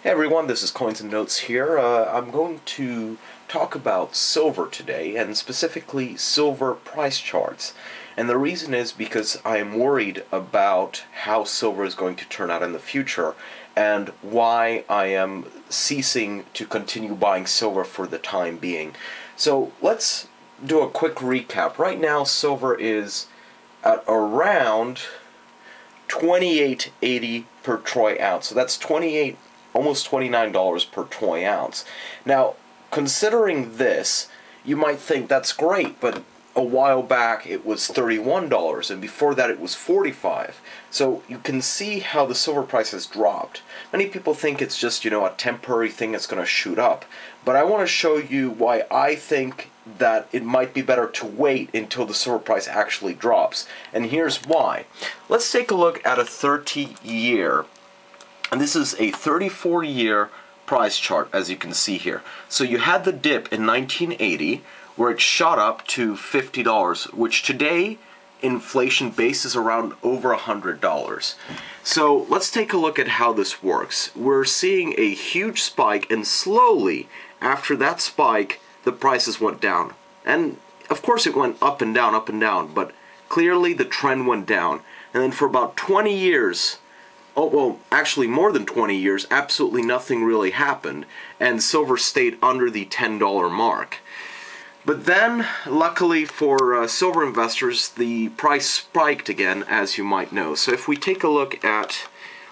Hey everyone, this is Coins and Notes here. I'm going to talk about silver today, and specifically silver price charts. And the reason is because I am worried about how silver is going to turn out in the future, and why I am ceasing to continue buying silver for the time being. So let's do a quick recap. Right now silver is at around 28.80 per troy ounce. So that's almost $29 per troy ounce. Now, considering this, you might think that's great, but a while back it was $31, and before that it was $45. So you can see how the silver price has dropped. Many people think it's just, a temporary thing that's going to shoot up. But I want to show you why I think that it might be better to wait until the silver price actually drops. And here's why. Let's take a look at a 30-year. And this is a 34-year price chart, as you can see here. So you had the dip in 1980, where it shot up to $50, which today, inflation base is around over $100. So let's take a look at how this works. We're seeing a huge spike, and slowly, after that spike, the prices went down. And of course it went up and down, but clearly the trend went down. And then for about 20 years, actually more than 20 years, absolutely nothing really happened, and silver stayed under the $10 mark. But then, luckily for silver investors, the price spiked again, as you might know. So if we take a look at,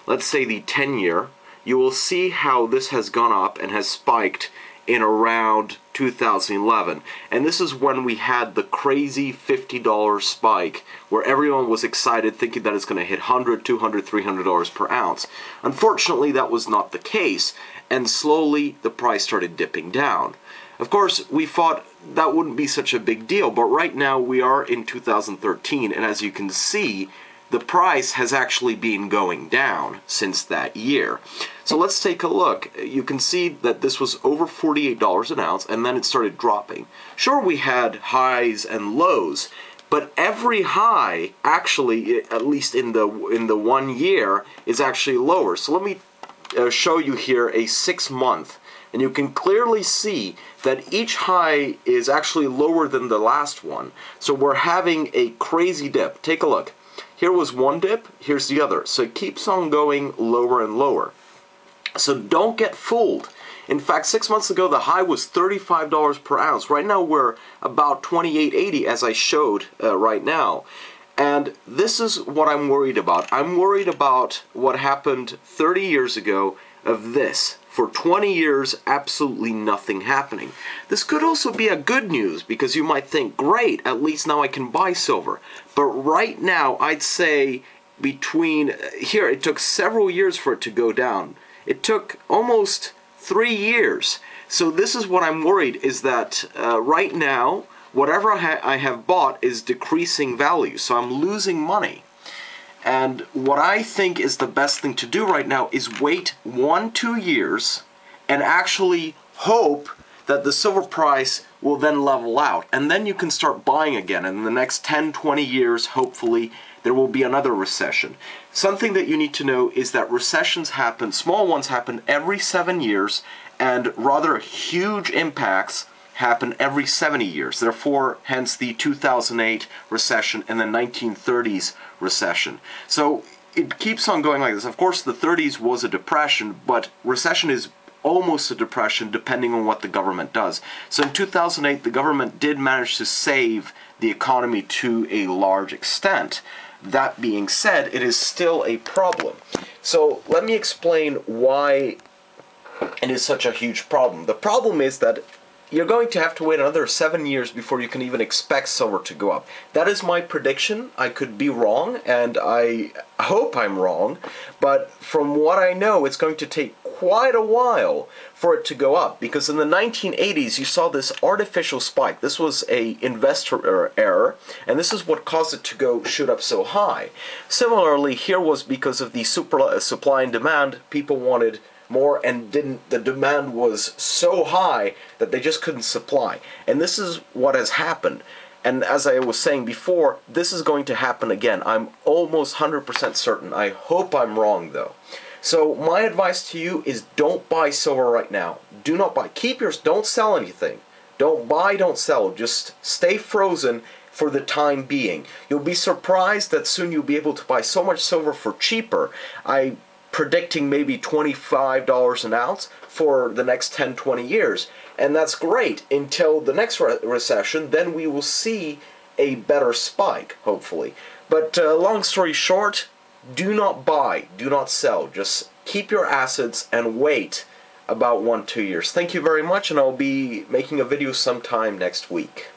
let's say, the 10-year, you will see how this has gone up and has spiked in around 2011. And this is when we had the crazy $50 spike, where everyone was excited, thinking that it's going to hit $100, $200, $300 per ounce. Unfortunately, that was not the case, and slowly the price started dipping down. Of course, we thought that wouldn't be such a big deal, but right now we are in 2013, and as you can see, the price has actually been going down since that year. So let's take a look. You can see that this was over $48 an ounce, and then it started dropping. Sure, we had highs and lows, but every high, actually, at least in the 1 year, is actually lower. So let me show you here a 6-month. And you can clearly see that each high is actually lower than the last one. So we're having a crazy dip. Take a look. Here was one dip, here's the other. So it keeps on going lower and lower. So don't get fooled. In fact, 6 months ago, the high was $35 per ounce. Right now, we're about $28.80, as I showed right now. And this is what I'm worried about. I'm worried about what happened 30 years ago of this. For 20 years, absolutely nothing happening. This could also be a good news, because you might think, great, at least now I can buy silver. But right now, I'd say here, it took several years for it to go down. It took almost 3 years. So this is what I'm worried, is that right now, whatever I have bought is decreasing value, so I'm losing money. And what I think is the best thing to do right now is wait 1-2 years and actually hope that the silver price will then level out. And then you can start buying again. And in the next 10-20 years, hopefully, there will be another recession. Something that you need to know is that recessions happen, small ones happen every 7 years, and rather huge impacts happen every 70 years. Therefore, hence the 2008 recession and the 1930s recession. So it keeps on going like this. Of course, the 30s was a depression, but recession is almost a depression depending on what the government does. So in 2008, the government did manage to save the economy to a large extent. That being said, it is still a problem. So let me explain why it is such a huge problem. The problem is that you're going to have to wait another 7 years before you can even expect silver to go up. That is my prediction. I could be wrong, and I hope I'm wrong, but from what I know, it's going to take quite a while for it to go up, because in the 1980s you saw this artificial spike. This was a investor error, and this is what caused it to shoot up so high. Similarly, here was because of the supply and demand. People wanted more, and the demand was so high that they just couldn't supply. And this is what has happened. And as I was saying before, this is going to happen again. I'm almost 100% certain. I hope I'm wrong, though. So my advice to you is don't buy silver right now. Do not buy. Keep yours. Don't sell anything. Don't buy, don't sell. Just stay frozen for the time being. You'll be surprised that soon you'll be able to buy so much silver for cheaper. I'm predicting maybe $25 an ounce for the next 10-20 years. And that's great until the next recession. Then we will see a better spike, hopefully. But long story short, do not buy, do not sell. Just keep your assets and wait about 1-2 years. Thank you very much, and I'll be making a video sometime next week.